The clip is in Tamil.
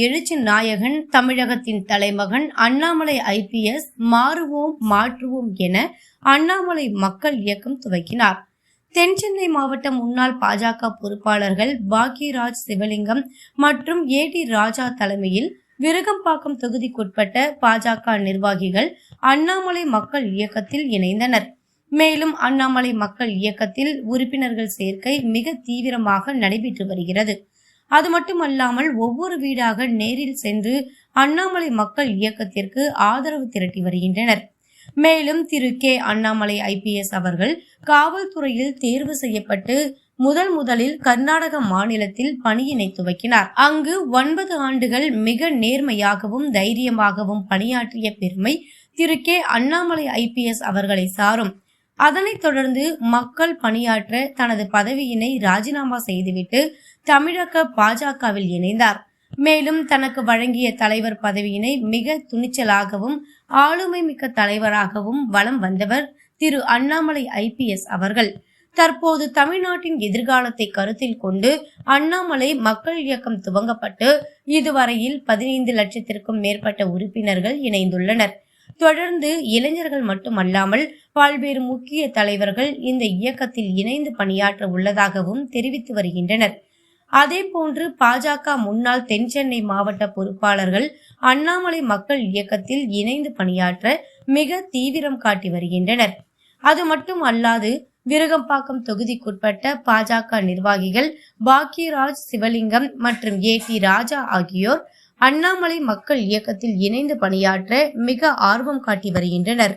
எழுச்சி நாயகன் தமிழகத்தின் தலைமகன் அண்ணாமலை IPS மாறுவோம் மாற்றுவோம் என அண்ணாமலை மக்கள் இயக்கம் துவக்கினார். தென்சென்னை மாவட்ட முன்னாள் பாஜக பொறுப்பாளர்கள் பாக்யராஜ் சிவலிங்கம் மற்றும் AD ராஜா தலைமையில் விருகம்பாக்கம் தொகுதிக்குட்பட்ட பாஜக நிர்வாகிகள் அண்ணாமலை மக்கள் இயக்கத்தில் இணைந்தனர். மேலும் அண்ணாமலை மக்கள் இயக்கத்தில் உறுப்பினர்கள் சேர்க்கை மிக தீவிரமாக நடைபெற்று வருகிறது. அது மட்டுமல்லாமல் ஒவ்வொரு வீடாக நேரில் சென்று அண்ணாமலை மக்கள் இயக்கத்திற்கு ஆதரவு திரட்டி வருகின்றனர். மேலும் திரு K அண்ணாமலை IPS அவர்கள் காவல்துறையில் தேர்வு செய்யப்பட்டு முதலில் கர்நாடக மாநிலத்தில் பணியினை துவக்கினார். அங்கு 9 ஆண்டுகள் மிக நேர்மையாகவும் தைரியமாகவும் பணியாற்றிய பெருமை திரு K அண்ணாமலை IPS அவர்களை சாரும். அதனைத் தொடர்ந்து மக்கள் பணியாற்ற தனது பதவியினை ராஜினாமா செய்துவிட்டு தமிழக பாஜகவில் இணைந்தார். மேலும் தனக்கு வழங்கிய தலைவர் பதவியினை மிக துணிச்சலாகவும் ஆளுமை மிக்க தலைவராகவும் வலம் வந்தவர் திரு அண்ணாமலை IPS அவர்கள். தற்போது தமிழ்நாட்டின் எதிர்காலத்தை கருத்தில் கொண்டு அண்ணாமலை மக்கள் இயக்கம் துவங்கப்பட்டு இதுவரையில் 15 லட்சத்திற்கும் மேற்பட்ட உறுப்பினர்கள் இணைந்துள்ளனர். தொடர்ந்து இளைஞர்கள் மட்டுமல்லாமல் பல்வேறு முக்கிய தலைவர்கள் இந்த இயக்கத்தில் இணைந்து பணியாற்ற உள்ளதாகவும் தெரிவித்து வருகின்றனர். அதேபோன்று பாஜக முன்னாள் தென்சென்னை மாவட்ட பொறுப்பாளர்கள் அண்ணாமலை மக்கள் இயக்கத்தில் இணைந்து பணியாற்ற மிக தீவிரம் காட்டி வருகின்றனர். அது மட்டும் அல்லாது விருகம்பாக்கம் தொகுதிக்குட்பட்ட பாஜக நிர்வாகிகள் பாக்யராஜ் சிவலிங்கம் மற்றும் AD ராஜா ஆகியோர் அண்ணாமலை மக்கள் இயக்கத்தில் இணைந்து பணியாற்ற மிக ஆர்வம் காட்டி வருகின்றனர்.